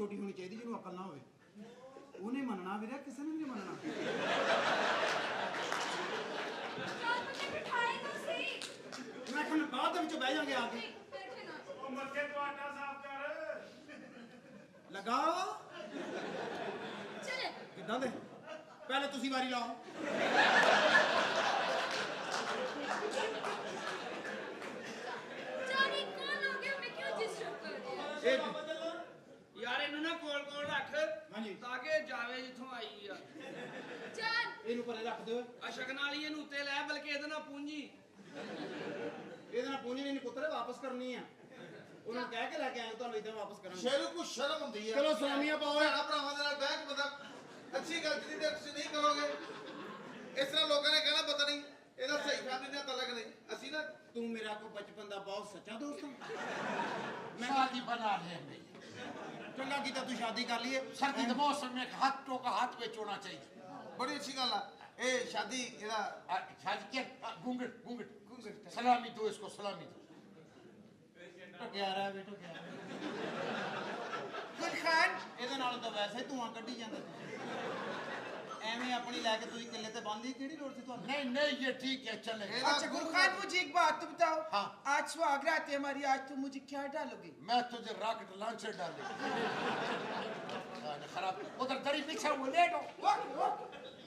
ਛੋਟੀ ਹੋਣੀ ਚਾਹੀਦੀ ਜਿਹਨੂੰ ਅਕਲ ਨਾ ਹੋਵੇ। ਉਹਨੇ ਮੰਨਣਾ ਵੀਰੇ, ਕਿਸੇ ਨੇ ਨਹੀਂ ਮੰਨਣਾ। ਮੈਂ ਕਹਿੰਦਾ ਬਾਅਦ ਦੇ ਵਿੱਚ ਬਹਿ ਜਾਗੇ ਆ ਕੇ। ਉਹ ਮੱਥੇ ਤੋਂ ਆਟਾ ਸਾਫ਼ ਕਰ ਲਗਾਓ। चले ਕਿੱਦਾਂ ਦੇ? ਪਹਿਲੇ ਤੁਸੀਂ ਵਾਰੀ ਲਾਓ। जानी कौन हो गया, मैं क्यों डिस्टर्ब कर रही हूं? ਇਹ ਯਾਰ ਇਹਨੂੰ ਨਾ ਕੋਲ ਰੱਖ ਹਾਂਜੀ। ਤਾਂ ਕਿ ਜਾਵੇ ਜਿੱਥੋਂ ਆਈ ਆ। जान ਇਹਨੂੰ ਪਰੇ ਰੱਖ ਦਿਓ। ਆ ਸ਼ਗਨ ਵਾਲੀ ਇਹਨੂੰ ਉੱਤੇ ਲੈ, ਬਲਕਿ ਇਹਦੇ ਨਾਲ ਪੂੰਜੀ। ਇਹਦੇ ਨਾਲ ਪੂੰਜੀ ਨਹੀਂ ਪੁੱਤਰ, ਵਾਪਸ ਕਰਨੀ ਆ। ਉਹਨਾਂ ਕਹਿ ਕੇ ਲੈ ਕੇ ਆਏ ਤੁਹਾਨੂੰ, ਇਦਾਂ ਵਾਪਸ ਕਰਾਂਗੇ। ਸ਼ੇਰੂ ਕੋ ਸ਼ਰਮ ਹੁੰਦੀ ਹੈ। ਚਲੋ ਸਲਾਮੀਆਂ ਪਾਓ। ਭੈਣਾਂ ਭਰਾਵਾਂ ਦੇ ਨਾਲ ਬਹਿ ਕੇ ਬੰਦਾ ਅੱਛੀ ਗੱਲ ਕੀਤੀ ਤੇ ਤੁਸੀਂ ਨਹੀਂ ਕਹੋਗੇ। ਇਸ ਤਰ੍ਹਾਂ ਲੋਕਾਂ ਨੇ ਕਹਿਣਾ ਪਤਾ ਨਹੀਂ ਇਹਦਾ ਸਹੀ ਫੈਮਿਲੀ ਨਾਲ ਤਲਕ ਨਹੀਂ। ਅਸੀਂ ਨਾ ਤੂੰ ਮੇਰਾ ਕੋਈ ਬਚਪਨ ਦਾ ਬਹੁਤ ਸੱਚਾ ਦੋਸਤ ਹੈ। शादी बना लेंगे। ਚੰਗਾ ਕੀਤਾ ਤੂੰ ਸ਼ਾਦੀ ਕਰ ਲਈਏ। सर्दी के मौसम में हाथों का हाथ में होना चाहिए। ਬੜੀ ਅੱਛੀ ਗੱਲ ਆ। ਇਹ ਸ਼ਾਦੀ ਜਿਹੜਾ शादी के घूंघट घूंघट ਘੁੰਗਟ सलामी दो, इसको सलामी दो। ਟਕਿਆ ਰਿਹਾ ਬੇਟੋ ਕਿਆ ਗੁਲ ਖਾਨ ਇਹਦੇ ਨਾਲ ਤਾਂ ਵੈਸੇ ਹੀ ਧੂਆਂ ਕੱਢੀ ਜਾਂਦਾ ਤੂੰ। ਐਵੇਂ ਆਪਣੀ ਲੈ ਕੇ ਤੁਸੀਂ ਕਿੱਲੇ ਤੇ ਬੰਨ੍ਹ ਲਈ, ਕਿਹੜੀ ਲੋੜ ਸੀ ਤੁਹਾਨੂੰ? नहीं नहीं ये ठीक है चले। अच्छा गुलखान, मुझे एक बात तो बताओ। हाँ। आज सुहागरात है हमारी, आज तुम मुझे क्या डालोगे? मैं तुझे रॉकेट लॉन्चर डाल खराब उधर दरी बिछा हुआ लेटो।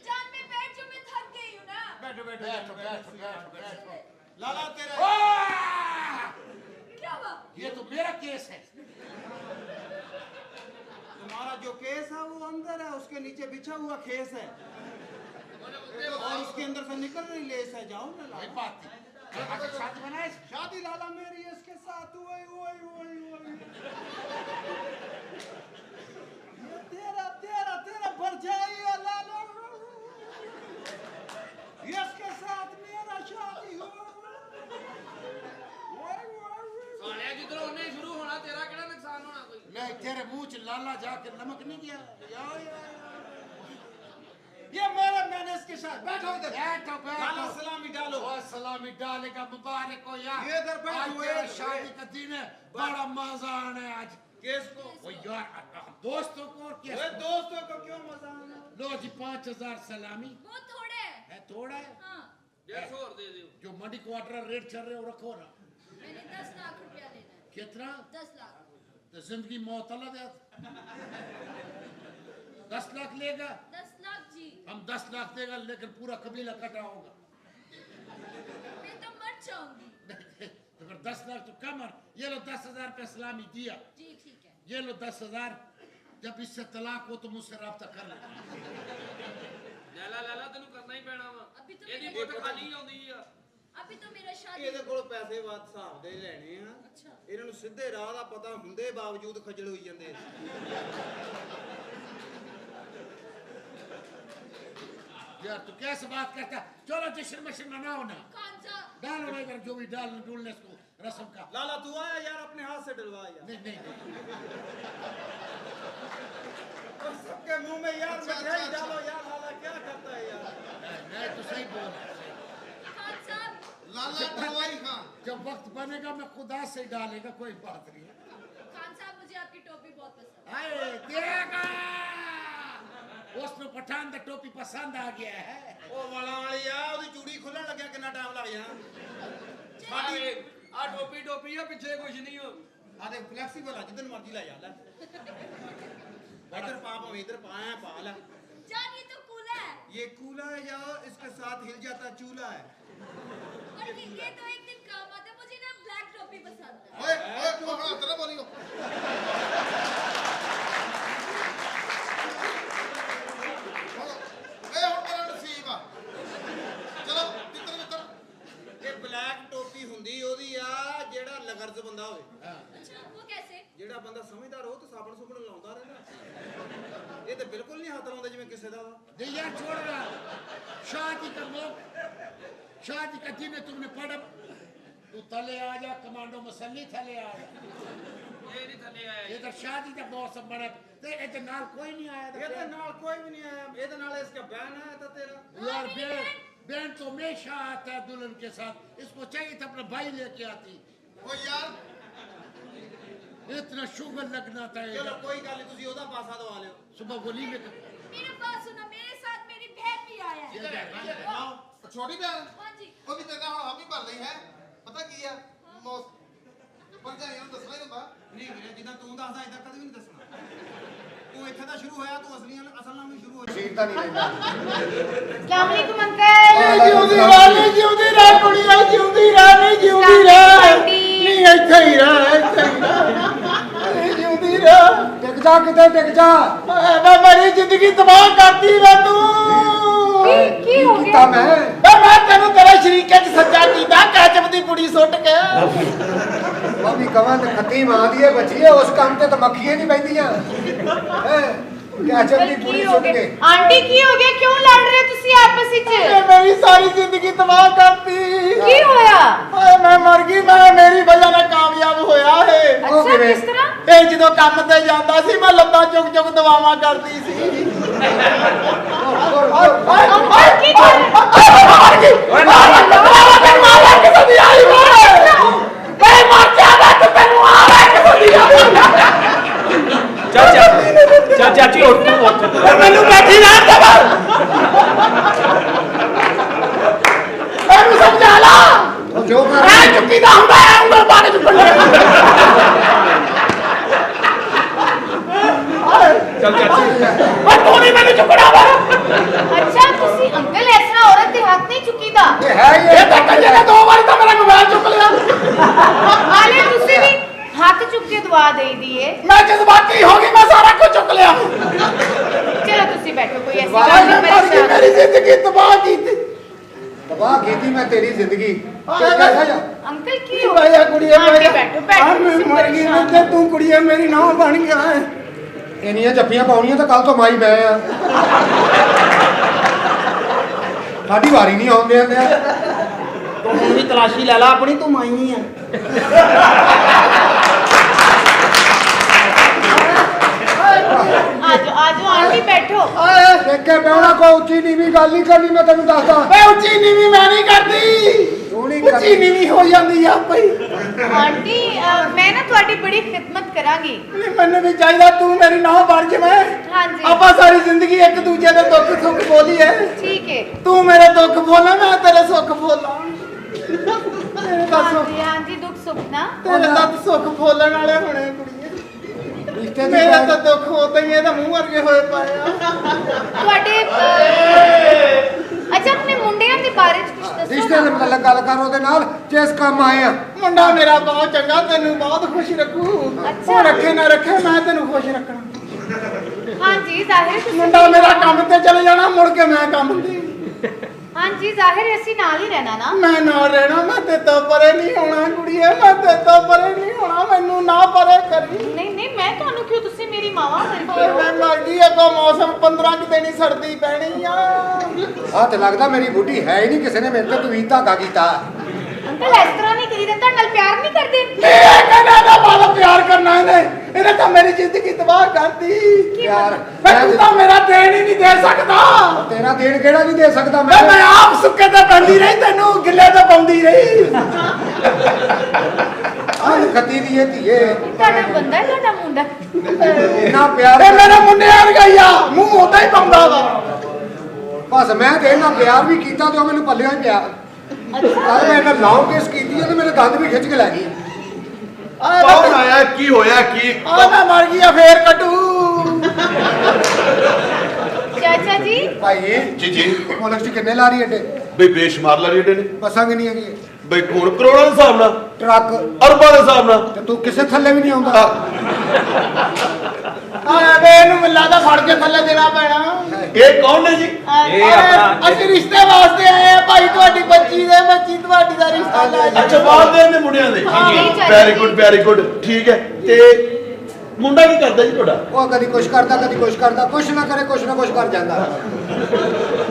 जान मैं बैठ जाऊं, मैं थक गई हूं ना। ਬੈਠੋ ਬੈਠੋ बैठो बैठो बैठो बैठो। ਲਾਲਾ ਤੇਰਾ आह! क्या हुआ? ये तो मेरा केस है। तुम्हारा जो केस है वो अंदर है, उसके नीचे बिछा हुआ खेस है और उसके अंदर से निकल रही लेस है। जाओ ना कोई लाला। बात नहीं। अच्छा शादी बनाए। शादी लाला मेरी है इसके साथ। वही वही वही वही ये तेरा तेरा तेरा भरजाई है लाला। ये इसके साथ मेरा शादी हो। वही वही ਸਾਲਿਆ ਜਿੱਧਰੋਂ ਉਹਨੇ ਸ਼ੁਰੂ ਹੋਣਾ, ਤੇਰਾ ਕਿਹੜਾ ਨੁਕਸਾਨ ਹੋਣਾ ਕੋਈ? नहीं तेरे मुंह च लाला जाके नमक नहीं गया। ये मेरा मैंने इसके साथ। बैठो इधर। बैठो लाला बैठो। सलामी डालो। और सलामी डालेगा मुबारक हो यार। ये इधर बैठो, आज ये तेरा इधर। शादी का दिन है, बड़ा मजा आना है आज। केस को ओ यार दोस्तों को और ओए क्या दोस्तों को क्यों मजा आना? लो जी 5000 सलामी वो थोड़े है। है थोड़ा है। हाँ, 150 ਹੋਰ ਦੇ ਦਿਓ। जो मनी क्वार्टर रेट चल रहे हो रखो ना। मैंने 10 लाख रुपया लेना है। कितना 10 लाख। तो जिंदगी मौत अल्लाह दे। 10 लाख लेगा, 10 लाख जी। हम 10 लाख देगा लेकिन पूरा कबीला कटा होगा। मैं तो मर जाऊंगी। तो फिर 10 लाख तो कम है। ये लो 10,000 पे सलामी दिया। जी ठीक है। ये लो 10,000। जब इससे तलाक हो तो मुझसे रब्ता कर ले। ਲੈ ਲਾ ਤੈਨੂੰ ਕਰਨਾ ਹੀ ਪੈਣਾ ਵਾ। ਅਭੀ ਤਾਂ ਇਹਦੀ ਮੇਰੇ- ਗੁੱਟ ਖਾਲੀ ਆਉਂਦੀ ਆ। अभी तो मेरा शादी। ਇਹਦੇ ਕੋਲ ਪੈਸੇ ਬਾਤ ਹਿਸਾਬ ਦੇ ਲੈਣੇ ਆ। अच्छा। ਇਹਨਾਂ ਨੂੰ ਸਿੱਧੇ ਰਾਹ ਦਾ ਪਤਾ ਹੁੰਦੇ ਬਾਵਜੂਦ ਖੱਜਲ ਹੋਈ ਜਾਂਦੇ। यार तू कैसे बात करता है? चलो जश्न मशन मनाओ ना। कौन सा? डालो ना इधर जो भी डालने डूलने इसको रस्म का। लाला तू आया यार, अपने हाथ से डलवा यार। नहीं नहीं नहीं। और सबके मुंह में यार अच्छा, मिठाई अच्छा, डालो यार। लाला क्या करता है यार? नहीं तो सही बोल। कौन सा? ਲਾਲਾ ਡਲਵਾਈ ਖਾਨ जब वक्त बनेगा मैं खुदा से ही डालेगा, कोई बात नहीं है। खान साहब, मुझे आपकी टोपी बहुत पसंद है। हाय देखा उसमें पठान दा टोपी पसंद आ गया है। ਉਹ ਵਾਲਾਂ ਵਾਲੀ ਆ, ਉਹਦੀ ਚੂੜੀ ਖੁੱਲਣ ਲੱਗਿਆ ਕਿੰਨਾ ਟਾਈਮ ਲੱਗ ਜਾਣਾ। ਆ ਟੋਪੀ ਆ, ਪਿੱਛੇ ਕੁਝ ਨਹੀਂ ਹੋ। ਆ ਦੇਖ ਫਲੈਕਸੀਬਲ ਆ, ਜਿੱਦਨ ਮਰਜ਼ੀ ਲੈ ਜਾ ਲੈ। इधर पा भाਵੇਂ इधर पाया पा ले। जान ये तो कूला है। ये कूला है या इसके साथ हिल जाता चूल्हा है। और ये तो एक दिन काम आता है। मुझे ना ब्लैक टोपी पसंद है। ਓਏ ਓਏ ਤੂੰ ਆਪਣਾ ਹੱਥ ਨਾ ਬੋਲੀਓ। ਇਹ ਹੁਣ ਮੇਰਾ ਨਸੀਬ ਆ। ਚਲੋ ਤਿੱਤਰ ਮਿੱਤਰ ਇਹ ਬਲੈਕ ਟੋਪੀ ਹੁੰਦੀ ਉਹਦੀ ਆ ਜਿਹੜਾ ਲਗਰਜ਼ ਬੰਦਾ ਹੋਵੇ। अच्छा वो कैसे? ਜਿਹੜਾ ਬੰਦਾ ਸਮਝਦਾਰ ਹੋ ਤਾਂ ਸਾਬਣ ਸੁਬਣ ਲਾਉਂਦਾ ਰਹਿੰਦਾ। ਇਹ ਤਾਂ ਬਿਲਕੁਲ ਨਹੀਂ ਹੱਥ ਲਾਉਂਦੇ ਜਿਵੇਂ ਕਿਸੇ ਦਾ ਵਾ। नहीं यार छोड़ रहा। शादी का लोग शादी का दिन है, तुमने पढ़ा। तू थले आ जा, कमांडो मसली थले आ जा। ਇਹ ਨਹੀਂ ਥੱਲੇ ਆਇਆ। इधर शादी का मौसम बना ते इधर नाल कोई नहीं आया था। ਇਹਦੇ ਨਾਲ ਕੋਈ ਵੀ ਨਹੀਂ ਆਇਆ। ਇਹਦੇ ਨਾਲ ਇਸका बहन है तो तेरा। यार बहन तो हमेशा आता है दुल्हन के साथ। इसको चाहिए था अपना भाई लेके आती। ਓ ਯਾਰ इतना शुगर लगना तय ਚਲੋ ਕੋਈ ਗੱਲ ਨਹੀਂ, ਤੁਸੀਂ ਉਹਦਾ ਪਾਸਾ ਦਵਾ ਲਿਓ। सुबह बोली में मेरे पास सुनो, मेरे साथ मेरी बहन भी आया है। ਆਓ ਛੋਟੀ ਭੈਣ हाँ जी। ਉਹ ਵੀ ਤੇਰਾ ਹੁਣ ਹਮ ਹੀ ਭਰ ਲਈ ਹੈ ਪਤਾ ਕੀ ਆ ਮੌਸ ਭਰਜਾਈਆਂ ਨੂੰ ਦੱਸਣਾ ਹੀ ਹੁੰਦਾ ਨਹੀਂ ਵੀਰੇ, ਜਿੱਦਾਂ ਤੂੰ ਦੱਸਦਾ ਇਦਾਂ ਕਦੇ ਵੀ ਨਹੀਂ ਦੱਸਣਾ। ਤੂੰ ਇੱਥੇ ਤਾਂ ਸ਼ੁਰੂ ਹੋਇਆ, ਤੂੰ ਅਸਲ ਨਾਲ ਵੀ ਸ਼ੁਰੂ ਹੋ ਜਾ। सीट नहीं लेना अस्सलामुअलैकुम अंकल। जिउंदी रहनी जिउंदी रह कुड़िया जिउंदी रह नहीं जिउंदी रह आंटी। नहीं ਇੱਥੇ ਹੀ ਰਹਿ जिउंदी रह टिक जा किते टिक जा मैं मेरी जिंदगी तबाह करती वे तू की हो गया? ਕੀਤਾ मैं ਤੈਨੂੰ ਤੇਰੇ ਸ਼ਰੀਕੇ ਚ ਸੱਚਾ ਕੀਤਾ ਕੈਚਪ ਦੀ ਪੁੜੀ ਸੁੱਟ ਕੇ ਮੰਮੀ ਕਵਾਂ ਤੇ ਖੱਤੀ ਮਾਂ ਦੀ ਇਹ ਬੱਚੀ ਹੈ ਉਸ ਕੰਮ ਤੇ ਤਾਂ ਮੱਖੀਆਂ ਨਹੀਂ ਬੈਂਦੀਆਂ ਹੈ ਕੈਚਪ ਦੀ ਪੁੜੀ ਸੁੱਟ ਕੇ आंटी की हो गया? क्यों लड़ रहे हो तुसी आपस विच? ਇਹ ਮੇਰੀ ਸਾਰੀ ਜ਼ਿੰਦਗੀ ਤਬਾਹ ਕਰਤੀ की होया? ਓਏ ਮੈਂ ਮਰ ਗਈ ਮੈਂ ਮੇਰੀ ਵਜ੍ਹਾ ਨਾਲ ਕਾਮਯਾਬ ਹੋਇਆ ਹੈ अच्छा किस तरह? ਇਹ ਜਦੋਂ ਕੰਮ ਤੇ ਜਾਂਦਾ ਸੀ ਮੈਂ ਲੱਤਾਂ ਚੁੱਕ ਚੁੱਕ ਦਵਾਵਾਂ ਕਰਦੀ ਸੀ अंकल की कर रहे हो? ਮਰ ਗਈ ਓਏ ਨਾ ਮਾਰਾ ਕਿਸੇ ਦੀ ਆਈ ਮੋੜੇ ਮੈਂ ਮਰ ਜਾਣਾ ਤੇ ਤੈਨੂੰ ਆਵੇ ਕਿਸੇ ਦੀ ਚਾਚੀ ਉੱਠ ਤੂੰ ਉੱਠ ਮੈਨੂੰ ਬੈਠੀ ਰਹਿਣ ਦੇ ਬਸ ਮੈਨੂੰ ਸਮਝਾ ਲਾ ਜੋ ਕਰ ਮੈਂ ਚੁੱਕੀ ਦਾ ਹੁੰਦਾ ਹੈ ਉਂਗਲ ਪਾ ਕੇ ਚੁੱਕਣ ਚੱਲ ਚਾਚੀ ਪਰ ਤੂੰ ਨਹੀਂ ਮੈਨੂੰ ਚੁੱਕਣਾ ਵਾ अच्छा तुसी अंकल ऐसा औरत दे हाथ नहीं चुकीदा। ਇਹ ਹੈ ਇਹ ਤਾਂ ਕੰਜੇ ਨੇ 2 ਵਾਰੀ ਤਾਂ ਮੇਰਾ ਮੋਬਾਈਲ ਚੁੱਕ ਲਿਆ हाले तुसी भी हाथ चुक के दुआ दे दिए। ਮੈਂ ਜਜ਼ਬਾਤੀ ਹੋ ਗਈ ਮੈਂ ਸਾਰਾ ਕੁਝ ਚੁੱਕ ਲਿਆ चलो तुसी बैठो, कोई ऐसी ਵਾਹ बात नहीं ਮੇਰੀ परेशान। ਜ਼ਿੰਦਗੀ ਤਬਾਹ ਕੀਤੀ ਤਬਾਹ ਕੀਤੀ ਮੈਂ ਤੇਰੀ ਜ਼ਿੰਦਗੀ अंकल की हो ਭਾਇਆ ਕੁੜੀਏ आंटी बैठो बैठो तुसी ਮਰ ਗਈ परेशान। ਤੇ ਤੂੰ ਕੁੜੀਏ ਮੇਰੀ ਨਾਂਹ ਬਣ ਗਿਆ ਇੰਨੀਆਂ ਜੱਫੀਆਂ ਪਾਉਣੀਆਂ ਤਾਂ ਕੱਲ ਤੋਂ ਮਾਈ ਮੈਂ ਆ ਸਾਡੀ ਵਾਰੀ ਨਹੀਂ ਆਉਂਦੇ ਆਂਦੇ ਤੂੰ ਹੁਣ ਵੀ ਤਲਾਸ਼ੀ ਲੈ ਲਾ ਆਪਣੀ, ਤੂੰ ਮਾਈ ਆ। आजो आजो आंटी बैठो। ਦੇਖੇ ਪਿਆਉਣਾ ਕੋਈ ਉੱਚੀ ਨੀਵੀਂ ਗੱਲ ਨਹੀਂ ਕਰਨੀ ਮੈਂ ਤੈਨੂੰ ਦੱਸਦਾ ਓਏ ਉੱਚੀ ਨੀਵੀਂ ਮੈਂ ਨਹੀਂ ਕਰਦੀ ਤੂੰ ਨਹੀਂ ਉੱਚੀ ਨੀਵੀਂ ਹੋ ਜਾਂਦੀ ਆ ਆਪੇ ਹੀ आंटी मैं ना ਤੁਹਾਡੀ ਬੜੀ ਖਿਦਮਤ ਕਰਾਂਗੀ। ਨਹੀਂ ਮੈਨੂੰ ਵੀ ਚਾਹੀਦਾ ਤੂੰ ਮੇਰੀ ਨਾਂਹ ਬਣ ਜਾਵੇਂ हाँ जी ਆਪਾਂ ਸਾਰੀ ਜ਼ਿੰਦਗੀ ਇੱਕ ਦੂਜੇ ਦੇ ਦੁੱਖ ਸੁੱਖ ਬੋਲੀਏ ठीक है। ਤੂੰ ਮੇਰੇ ਦੁੱਖ ਬੋਲੇ ਮੈਂ ਤੇਰੇ ਸੁੱਖ ਬੋਲਾਂ ਤੇਰੇ ਦਾ हाँ ਸੁੱਖ जी हाँ जी दुख सुख ना। ਤੇਰੇ ਦਾ ਸੁੱਖ ਬੋਲਣ ਵਾਲੇ ਹੋਣੇ ਕੁੜੀਏ ਮੇਰਾ ਤਾਂ ਦੁੱਖ ਹੋਤਾ ਹੀ ਇਹਦਾ ਮੂੰਹ ਵਰਗੇ ਹੋਏ ਪਏ ਆ ਤੁਹਾਡੇ ਅੱਛਾ ਆਪਣੇ ਮੁੰਡਿਆਂ ਦੇ ਬਾਰੇ ਚ ਕੁਝ ਦੱਸੋ। ਰਿਸ਼ਤੇ ਦੇ ਮਤਲਬ ਗੱਲ ਕਰ ਉਹਦੇ ਨਾਲ ਜਿਸ ਕੰਮ ਆਏ ਆ ਮੁੰਡਾ ਮੇਰਾ ਬਹੁਤ ਚੰਗਾ ਤੈਨੂੰ ਬਹੁਤ ਖੁਸ਼ ਰੱਖੂ ਅੱਛਾ। ਉਹ ਰੱਖੇ ਨਾ ਰੱਖੇ ਮੈਂ ਤੈਨੂੰ ਖੁਸ਼ ਰੱਖਣਾ हाँ जी जाहिर ਤੁਸੀਂ ਮੁੰਡਾ ਮੇਰਾ ਕੰਮ ਤੇ ਚਲੇ ਜਾਣਾ ਮੁੜ ਕੇ ਮੈਂ ਕੰਮ ਤੇ हाँ जी जाहिर ਅਸੀਂ ਨਾਲ ਹੀ ਰਹਿਣਾ ਨਾ। ਮੈਂ ਨਾ ਰਹਿਣਾ ਮੈਂ ਤੇ ਤੋਂ ਪਰੇ ਨਹੀਂ ਹੋਣਾ ਕੁੜੀਏ ਮੈਂ ਤੇ ਤੋਂ ਪਰੇ ਨਹੀਂ ਹੋਣਾ ਮੈਨੂੰ ਨਾ ਪਰੇ ਕਰੀ ਨਹੀਂ ਨਹੀਂ ਮੈਂ ਤੁਹਾਨੂੰ ਕਿਉਂ, ਤੁਸੀਂ ਮੇਰੀ ਮਾਵਾ ਵਰਗੀ ਓਏ ਹੋ। ਮੈਂ ਮਰ ਗਈ ਅੱਗੋਂ ਮੌਸਮ 15 ਕਿ ਦਿਨ ਹੀ ਸਰਦੀ ਪੈਣੀ ਆ ਆ ਤੇ ਲੱਗਦਾ ਮੇਰੀ ਬੁੱਢੀ ਹੈ ਹੀ ਨਹੀਂ ਕਿਸੇ ਨੇ ਮੇਰੇ ਤੇ ਤਵੀਤ ਧਾਗਾ ਕੀਤਾ ਅੰਕਲ ਇਸ ਤਰ੍ਹਾਂ ਨਹੀਂ ਕਰੀਦਾ, ਤੁਹਾਡੇ ਨਾਲ ਪਿਆਰ ਨਹੀਂ ਕਰਦੇ। ਇਹ ਕਹਿੰਦਾ ਨਾ ਬਾਲ ਪਿਆਰ ਕਰਨਾ ਇਹਨੇ ਤਾਂ ਮੇਰੀ ਜ਼ਿੰਦਗੀ ਤਬਾਹ ਕਰਤੀ ਪਿਆਰ ਤੂੰ ਤਾਂ ਮੇਰਾ ਦੇਣ ਹੀ ਨਹੀਂ ਦੇ ਸਕਦਾ ਤੇਰਾ ਦੇਣ ਕਿਹੜਾ ਨਹੀਂ ਦੇ ਸਕਦਾ ਮੈਂ ਆਪ ਸੁੱਕੇ ਤੇ ਪੈਂਦੀ ਰਹੀ ਤੈਨੂੰ ਗਿੱਲੇ ਤੇ ਪਾਉਂਦੀ ਰਹੀ ਆਹ ਖੱਤੀ ਦੀ ਇਹ ਧੀਏ ਤੁਹਾਡਾ ਬੰਦਾ ਹੈ, ਤੁਹਾਡਾ ਮੁੰਡਾ। ਇੰਨਾ ਪਿਆਰ ਇਹ ਮੇਰੇ ਮੁੰਡੇ ਵਰਗਾ ਹੀ ਆ ਮੂੰਹ ਉਹਦਾ ਹੀ ਪਾਉਂਦਾ ਵਾ ਬਸ ਮੈਂ ਤੇ ਇਹਨਾਂ ਪਿਆਰ ਵੀ ਕੀਤਾ ਤੇ ਉਹ ਮੈਨੂੰ ਪੱਲਿਓ ਹੀ ਪਿਆ ਕੱਲ ਮੈਂ ਇਹਨਾਂ ਲੌਂਗ ਕੇਸ ਕੀਤੀ ਤੇ ਮੇਰੇ ਦੰਦ ਵੀ ਖਿੱਚ ਕੇ ਲੈ ਗਈ ਕੌਣ ਆਇਆ ਕੀ ਹੋਇਆ ਕੀ ਆ ਮੈਂ ਮਰ ਗਈ ਆ ਫੇਰ ਕੱਟੂ ਚਾਚਾ ਜੀ ਭਾਈ ਜੀ ਜੀ ਮੋਲਕ ਜੀ ਕਿੰਨੇ ਲਾ ਰਹੀ ਅੱਡੇ ਬਈ ਬੇਸ਼ੁਮਾਰ ਲਾ ਰੇਡੇ ਨੇ ਪਸੰਦ ਨਹੀਂ ਹੈਗੀ ਬਈ ਕੋਣ ਕਰੋੜਾਂ ਦੇ ਹਿਸਾਬ ਨਾਲ ਟਰੱਕ ਅਰਬਾਂ ਦੇ ਹਿਸਾਬ ਨਾਲ ਤੇ ਤੂੰ ਕਿਸੇ ਥੱਲੇ ਵੀ ਨਹੀਂ ਆਉਂਦਾ ਆ ਵੇ ਇਹਨੂੰ ਮਿਲਾ ਦਾ ਫੜ ਕੇ ਥੱਲੇ ਦੇਣਾ ਪੈਣਾ ਇਹ ਕੌਣ ਨੇ ਜੀ ਇਹ ਆਪਣਾ ਅਸੀਂ ਰਿਸ਼ਤੇ ਵਾਸਤੇ ਆਏ ਆ ਭਾਈ ਤੁਹਾਡੀ ਬੱਚੀ ਤੁਹਾਡੀ ਦਾ ਰਿਸ਼ਤਾ ਲੈ ਜੀ ਅੱਛਾ ਬਾਹਰ ਦੇ ਨੇ ਮੁੰਡਿਆਂ ਦੇ ਵੈਰੀ ਗੁੱਡ ਠੀਕ ਹੈ ਤੇ ਮੁੰਡਾ ਕੀ ਕਰਦਾ ਜੀ ਤੁਹਾਡਾ ਉਹ ਕਦੀ ਕੁਛ ਕਰਦਾ ਕੁਛ ਨਾ ਕਰੇ ਕੁਛ ਨਾ ਕੁਛ ਕਰ ਜਾਂਦਾ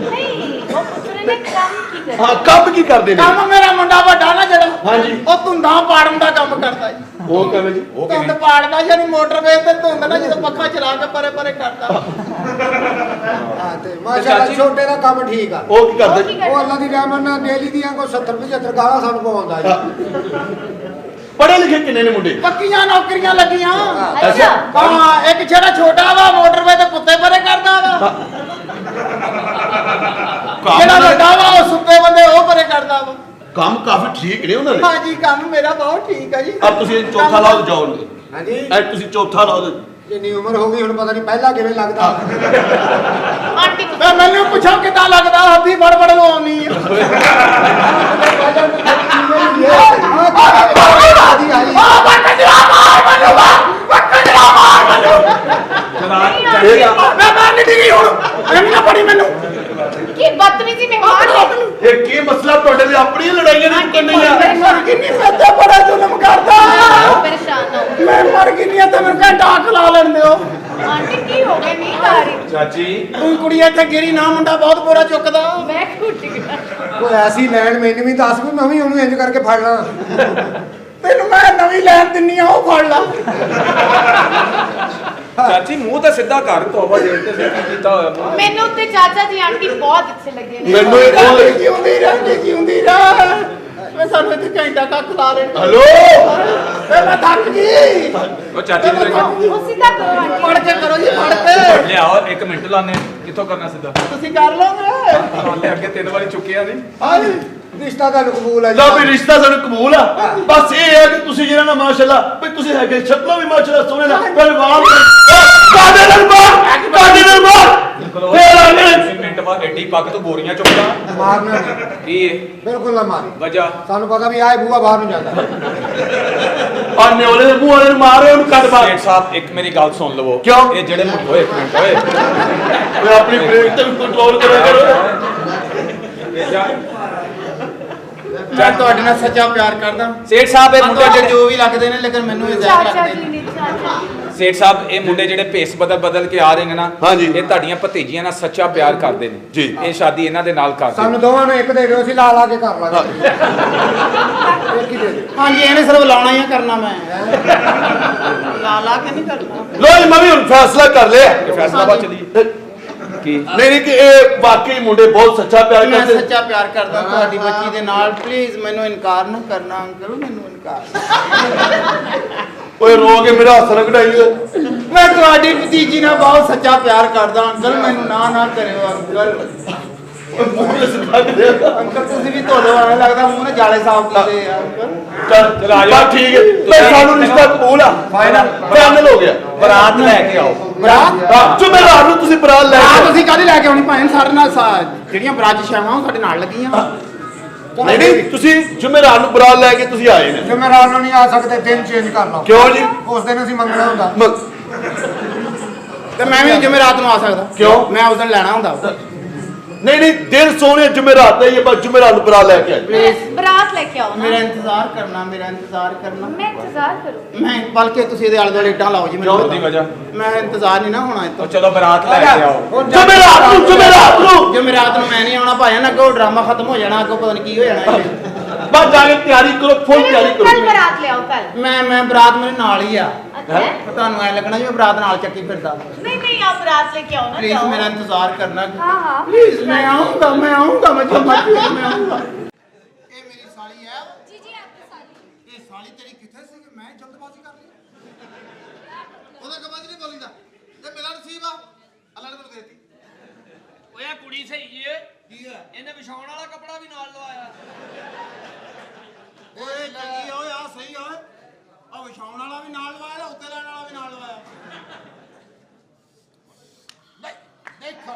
ਨਹੀਂ ਉਹ ਪੁੱਛ ਰਹੇ ਨੇ ਕੰਮ ਕੀ ਕਰਦੇ। ਹਾਂ ਕੰਮ ਕੀ ਕਰਦੇ ਨੇ ਕੰਮ ਮੇਰਾ ਮੁੰਡਾ ਵੱਡਾ ਨਾ ਜਿਹੜਾ ਹਾਂਜੀ ਉਹ ਧੁੰਦਾਂ ਪਾੜਨ ਦਾ ਕੰਮ ਕਰਦਾ ਜੀ ਉਹ ਕਿਵੇਂ ਜੀ ਉਹ ਧੁੰਦ ਪਾੜਦਾ ਯਾਨੀ ਮੋਟਰਵੇ ਤੇ ਧੁੰਦ ਨਾ ਜਦੋਂ ਪੱਖਾ ਚਲਾ ਕੇ ਪਰੇ ਕਰਦਾ ਹਾਂ ਤੇ ਮਾਸ਼ਾਅੱਲਾ ਛੋਟੇ ਦਾ ਕੰਮ ਠੀਕ ਆ ਉਹ ਕੀ ਕਰਦਾ ਉਹ ਜੀ ਕੀ ਉਹ ਕਰਦੇ? ਅੱਲਾ ਦੀ ਰਹਿਮਤ ਨਾਲ ਡੇਲੀ ਦੀਆਂ ਕੋਈ 70 75 ਗਾਲਾਂ ਸਾਨੂੰ ਪਵਾਉਂਦਾ ਜੀ ਪੜ੍ਹੇ ਲਿਖੇ ਕਿੰਨੇ ਨੇ ਮੁੰਡੇ? ਪੱਕੀਆਂ ਨੌਕਰੀਆਂ ਲੱਗੀਆਂ। ਅੱਛਾ ਹਾਂ, ਇੱਕ ਜਿਹੜਾ ਛੋਟਾ ਵਾ ਮੋਟਰਵੇ ਤੇ ਕੁੱਤੇ ਪਰੇ ਕਰਦਾ ਵਾ। ਜਿਹੜਾ ਵੱਡਾ ਵਾ ਉਹ ਸੁੱਤੇ ਬੰਦੇ ਉਹ ਪਰੇ ਕਰਦਾ ਵਾ। ਕੰਮ ਕਾਫੀ ਠੀਕ ਨੇ ਉਹਨਾਂ ਦੇ। ਹਾਂਜੀ, ਕੰਮ ਮੇਰਾ ਬਹੁਤ ਠੀਕ ਹੈ ਜੀ। अब ਤੁਸੀਂ ਚੌਥਾ ਲਾਓ ਤੇ ਜਾਓ। ਹਾਂਜੀ, ਐ ਤੁਸੀਂ ਚੌਥਾ ਲਾਓ ਤੇ ਜਿੰਨੀ ਉਮਰ ਹੋ ਗਈ ਹੁਣ ਪਤਾ ਨਹੀਂ ਪਹਿਲਾਂ ਕਿਵੇਂ ਲੱਗਦਾ। ਆਂਟੀ ਮੈਂ ਮੈਨੂੰ ਪੁੱਛੋ ਕਿੱਦਾਂ ਲੱਗਦਾ, ਹੱਥੀ ਬੜ ਬੜ ਲਵਾਉਣੀ ਆ। ਕੀ ਬਦਤਮੀਜ਼ੀ ਮਹਿਮਾਨ ਨੇ ਇਹ ਕੀ ਮਸਲਾ ਤੁਹਾਡੇ ਲਈ ਆਪਣੀਆਂ ਲੜਾਈਆਂ ਨਹੀਂ ਕਰਨੀਆਂ? ਮਰ ਗਈ ਨਹੀਂ, ਮੈਂ ਤਾਂ ਬੜਾ ਜ਼ੁਲਮ ਕਰਦਾ। ਪਰੇਸ਼ਾਨ ਹੋ ਮੈਂ ਮਰ ਗਈ ਨਹੀਂ ਤੇ ਮੈਨੂੰ ਘੰਟਾ ਖਲਾ ਲੈਣ ਦਿਓ। ਆਂਟੀ ਕੀ ਹੋ ਗਿਆ ਨੀਂਦ ਆ ਰਹੀ ਚਾਚੀ ਤੂੰ ਕੁੜੀ ਇੱਥੇ ਗਿਰੀ ਨਾ, ਮੁੰਡਾ ਬਹੁਤ ਬੋਰਾ ਚੁੱਕਦਾ। ਮੈਂ ਘੁੱਟ ਗਿਆ ਕੋਈ ਐਸੀ ਲੈਣ ਮੈਨੂੰ ਵੀ ਦੱਸ ਵੀ ਮੈਂ ਵੀ ਉਹਨੂੰ ਇੰਜ ਕਰਕੇ ਫੜ ਲਾਂ। ਤੈਨੂੰ ਮੈਂ ਨਵੀਂ ਲੈਣ ਦਿੰਨੀ ਆ, ਉਹ ਫੜ ਲਾ। ਚਾਚੀ ਮੂੰਹ ਤਾਂ ਸਿੱਧਾ ਕਰ, ਤੋਬਾ ਦੇ ਤੇ ਫਿਰ ਕੀ ਕੀਤਾ ਹੋਇਆ ਮੂੰਹ? ਮੈਨੂੰ ਤੇ ਚਾਚਾ ਜੀ ਆਂਟੀ ਬਹੁਤ ਅੱਛੇ ਲੱਗੇ ਨੇ ਮੈਨੂੰ ਇਹ ਉਹ ਜਿਉਂਦੀ ਰਹਿ, ਜਿਉਂਦੀ ਰਹਿ। ਮੈਂ ਸਾਨੂੰ ਇੱਥੇ ਘੰਟਾ ਕੱਖ ਲਾ ਲੈਣ। ਹੈਲੋ ਮੈਂ ਥੱਕ ਗਈ। ਉਹ ਚਾਚੀ ਨੂੰ ਦੇਖੋ ਉਹ ਸਿੱਧਾ ਕਰੋ ਆਂਟੀ ਫੜ ਕੇ ਕਰੋ ਜੀ, ਫੜ ਕੇ। ਲਿਆਓ 1 ਮਿੰਟ ਲਾਣੇ, ਕਿੱਥੋਂ ਕਰਨਾ ਸਿੱਧਾ? ਤੁਸੀਂ ਕਰ ਲਓਗੇ? ਹਾਲੇ ਅੱਗੇ 3 ਵਾਰੀ ਚੁੱਕਿਆ ਨਹੀਂ। ਹਾਂਜੀ, ਰਿਸ਼ਤਾ ਤੁਹਾਨੂੰ ਕਬੂਲ ਹੈ ਜੀ। ਲਓ ਵੀ ਰਿਸ਼ਤਾ ਸਾਨੂੰ ਕਬੂਲ ਆ। ਬਸ ਇਹ ਹੈ ਕਿ ਤੁਸੀਂ ਜਿਹੜਾ ਨਾ ਮਾਸ਼ਾਅੱਲਾ ਵੀ ਤੁਸੀਂ ਹੈਗੇ ਛੱਤਲਾ ਵੀ ਮਾਸ਼ਾਅੱਲਾ ਸੋਹਣੇ ਦਾ ਪਹਿਲਵਾਨ ਕਾਦੇ ਨਾਲ ਮਾਰ ਫੇਰ ਆ ਗਏ। ਤੁਸੀਂ ਮਿੰਟ ਬਾਅਦ ਐਡੀ ਪੱਕ ਤੋਂ ਬੋਰੀਆਂ ਚੁੱਕਦਾ ਮਾਰਨਾ ਨਹੀਂ, ਕੀ ਹੈ ਬਿਲਕੁਲ ਨਾ ਮਾਰ। ਵਜ੍ਹਾ? ਸਾਨੂੰ ਪਤਾ ਵੀ ਆਏ ਬੂਆ ਬਾਹਰ ਨੂੰ ਜਾਂਦਾ। ਆ ਨਿਓਲੇ ਦੇ ਮੂੰਹ ਵਾਲੇ ਨੂੰ ਮਾਰੇ, ਉਹਨੂੰ ਕੱਢ ਬਾਹਰ। ਸੇਠ ਸਾਹਿਬ ਇੱਕ ਮੇਰੀ ਗੱਲ ਸੁਣ ਲਵੋ। ਕਿਉਂ? ਇਹ ਜਿਹੜੇ ਓਏ 1 ਮਿੰਟ ਓਏ ਓਏ ਆਪਣੀ ਬ੍ਰੇਕ ਤੇ ਵੀ ਕੰਟਰੋਲ ਕਰਿਆ ਕਰੋ। ਮੈਂ ਤੁਹਾਡੇ ਨਾਲ ਸੱਚਾ ਪਿਆਰ ਕਰਦਾ। ਸੇਠ ਸਾਹਿਬ ਇਹ ਮੁੰਡੇ ਜਿਹੜੇ ਜੋ ਵੀ ਲੱਗਦੇ ਨੇ, ਲੇਕਿਨ ਮੈਨੂੰ ਇਹ ਜ਼ਿਆਦਾ ਚਾਚਾ ਲੱਗਦੇ ਜੀ ਨੇ। ਨੇ ਚਾਚਾ ਜੀ ਸੇਠ ਸਾਹਿਬ ਇਹ ਮੁੰਡੇ ਜਿਹੜੇ ਭੇਸ ਬਦਲ ਕੇ ਆ ਰਹੇ ਨੇ ਨਾ, ਹਾਂਜੀ। ਇਹ ਤੁਹਾਡੀਆਂ ਭਤੀਜੀਆਂ ਨਾਲ ਸੱਚਾ ਪਿਆਰ ਕਰਦੇ ਨੇ ਜੀ। ਇਹ ਸ਼ਾਦੀ ਇਹਨਾਂ ਦੇ ਨਾਲ ਕਰਦੇ ਸਾਨੂੰ ਦੋਵਾਂ ਨੂੰ ਇੱਕ ਦੇ ਦਿਓ, ਅਸੀਂ ਲਾ ਲਾ ਕੇ ਕਰ ਲਾਂਗੇ। ਇੱਕ ਹੀ ਦੇ ਦਿਓ। ਹਾਂਜੀ, ਇਹਨੇ ਸਿਰਫ ਲਾਉਣਾ ਹੀ ਆ, ਕਰਨਾ ਮੈਂ ਲਾ ਲਾ ਕੇ ਨਹੀਂ ਕਰਨਾ। ਲੋ ਜੀ ਮੈਂ ਵੀ ਹੁਣ ਫੈਸਲਾ ਕਰ ਲਿਆ। ਫੈਸਲਾ ਬਾਅਦ ਚਲੀ ਕੀ ਨਹੀਂ ਕਿ ਇਹ ਵਾਕਈ ਮੁੰਡੇ ਬਹੁਤ ਸੱਚਾ ਪਿਆਰ ਮੈਂ ਕਰਦੇ। ਸੱਚਾ ਪਿਆਰ ਕਰਦਾ ਤੁਹਾਡੀ ਬੱਚੀ ਦੇ ਨਾਲ। ਪਲੀਜ਼ ਮੈਨੂੰ ਇਨਕਾਰ ਨਾ ਕਰਨਾ ਅੰਕਲ, ਮੈਨੂੰ ਇਨਕਾਰ। ਓਏ ਰੋ ਕੇ ਮੇਰਾ ਹੱਥ ਨਾ ਕਢਾਈ। ਮੈਂ ਤੁਹਾਡੀ ਭਤੀਜੀ ਨਾਲ ਬਹੁਤ ਸੱਚਾ ਪਿਆਰ ਕਰਦਾ ਅੰਕਲ, ਮੈਨੂੰ ਨਾ ਕਰਿਓ ਅੰਕਲ। ਅੰਕਲ ਤੁਸੀਂ ਵੀ ਧੋਲੋ, ਐਂ ਲੱਗਦਾ ਮੂੰਹ ਨੇ ਜਾਲੇ ਸਾਫ਼ ਕੀਤੇ ਆ ਅੰਕਲ। ਚੱਲ ਆ ਜਾ, ਠੀਕ ਹੈ ਬਈ ਸਾਨੂੰ ਰਿਸ਼ਤਾ ਕਬੂਲ ਆ। ਫਾਈਨਲ ਹੋ ਗਿਆ। ਬਰਾਤ ਲੈ ਕੇ ਆਓ। ਬਰਾਤ ਜੁਮੇਰਾਤ ਨੂੰ ਤੁਸੀਂ ਬਰਾਤ ਲੈ ਬਰਾਤ ਕੇ ਤੁਸੀਂ ਕਾਹਦੀ ਲੈ ਕੇ ਆਉਣੀ ਭਾਵੇਂ? ਸਾਡੇ ਨਾਲ ਜਿਹੜੀਆਂ ਬਰਾਤ ਸ਼ਾਵਾਂ ਉਹ ਸਾਡੇ ਨਾਲ ਲੱਗੀਆਂ। ਨਹੀਂ ਨਹੀਂ ਤੁਸੀਂ ਜੁਮੇਰਾਤ ਨੂੰ ਬਰਾਤ ਲੈ ਕੇ ਤੁਸੀਂ ਆਏ ਨੇ। ਜੁਮੇਰਾਤ ਨੂੰ ਨਹੀਂ ਆ ਸਕਦੇ, ਦਿਨ ਚੇਂਜ ਕਰ ਲਓ। ਕਿਉਂ ਜੀ? ਉਸ ਦਿਨ ਅਸੀਂ ਮੰਗਣਾ ਹੁੰਦਾ ਮ- ਤੇ ਮੈਂ ਵੀ ਜੁਮੇਰਾਤ ਨੂੰ ਆ ਸਕਦਾ। ਕਿਉਂ? ਮੈਂ ਉਸ ਦਿਨ ਲੈਣਾ ਹੁੰਦਾ। ਨਹੀਂ ਨਹੀਂ ਦਿਨ ਸੋਹਣੇ ਜੁਮੇਰਾਤ ਦਾ ਹੀ ਹੈ, ਬਸ ਜੁਮੇਰਾਤ ਨੂੰ ਬਰਾਤ ਲੈ ਕੇ ਆਏ। ਬਰਾਤ ਲੈ ਕੇ ਆਓ ਨਾ ਮੇਰਾ ਇੰਤਜ਼ਾਰ ਕਰਨਾ, ਮੇਰਾ ਇੰਤਜ਼ਾਰ ਕਰਨਾ। ਮੈਂ ਇੰਤਜ਼ਾਰ ਕਰੂੰ ਮੈਂ ਬਲਕਿ ਤੁਸੀਂ ਇਹਦੇ ਆਲੇ ਦੁਆਲੇ ਇੱਟਾਂ ਲਾਓ ਜੀ। ਕਿਉਂ ਦੀ ਵਜ੍ਹਾ? ਮੈਂ ਇੰਤਜ਼ਾਰ ਨਹੀਂ ਨਾ ਹੋਣਾ ਉਹ ਇੱਥੋਂ। ਚਲੋ ਬਰਾਤ ਲੈ ਕੇ ਆਓ। ਜੁਮੇਰਾਤ ਨੂੰ ਜੁਮੇਰਾਤ ਨੂੰ ਮੈਂ ਨਹੀਂ ਆਉਣਾ ਭਾਇਆ ਨਾ, ਅੱਗੋਂ ਡਰਾਮਾ ਖਤਮ ਹੋ ਜਾਣਾ, ਅੱਗੋਂ ਪਤਾ ਨਹੀਂ ਕੀ ਹੋ ਜਾਣਾ ਇਹ। ਬਸ ਜਾ ਕੇ ਤਿਆਰੀ ਕਰੋ, ਫੁੱਲ ਤਿਆਰੀ ਕੱਲ ਕਰੋ। ਬਰਾਤ ਲੈ ਆਓ ਕੱਲ ਮੈਂ ਬਰਾਤ ਮੇਰੇ ਨਾਲ ਹੀ ਆ। ਅੱਛਾ ਤੁਹਾਨੂੰ ਐ ਲੱਗਣਾ ਜਿਵੇਂ ਬਰਾਤ ਨਾਲ ਚੱਕੀ ਫਿਰਦਾ। ਨਹੀਂ ਆਪ ਬਰਾਤ ਲੈ ਕੇ ਆਓ ਨਾ ਪਲੀਜ਼ ਜਾਓ ਮੇਰਾ ਇੰਤਜ਼ਾਰ ਕਰਨਾ। ਹਾਂ ਪਲੀਜ਼ ਮੈਂ ਆਉਂਗਾ ਮੈਂ ਜੋ ਮਰਜ਼ੀ ਹੋਵੇ ਮੈਂ ਆਉਂਗਾ। ਇਹ ਮੇਰੀ ਸਾਲੀ ਹੈ। ਜੀ ਜੀ ਆਪकी साली ਇਹ ਸਾਲੀ ਤੇਰੀ ਕਿੱਥੇ ਸੀ ਕਿ ਮੈਂ ਜਲਦਬਾਜ਼ੀ ਕਰ ਲਈ? ਉਹਦਾ ਕਬਾਜੀ ਨਹੀਂ ਬੋਲੀਦਾ। ਜੇ ਮੇਰਾ ਨਸੀਬ ਆ ਅੱਲਾ ਨੇ ਮੈਨੂੰ ਦੇ ਦਿੱਤੀ। ਓਏ ਆ ਕੁੜੀ ਸਹੀ ਏ। ਕੀ ਹੈ? ਇਹਨੇ ਵਿਛਾਉਣ ਵਾਲਾ ਕੱਪੜਾ ਵੀ ਨਾਲ ਲਵਾਇਆ। ਓਏ ਕੀ ਓਏ ਆ ਸਹੀ ਆ। ਆ ਵਿਛਾਉਣ ਵਾਲਾ ਵੀ ਨਾਲ ਲਵਾਇਆ, ਉੱਤੇ ਲੈਣ ਵਾਲਾ ਵੀ ਨਾਲ ਲਵਾਇਆ। ਦੇਖ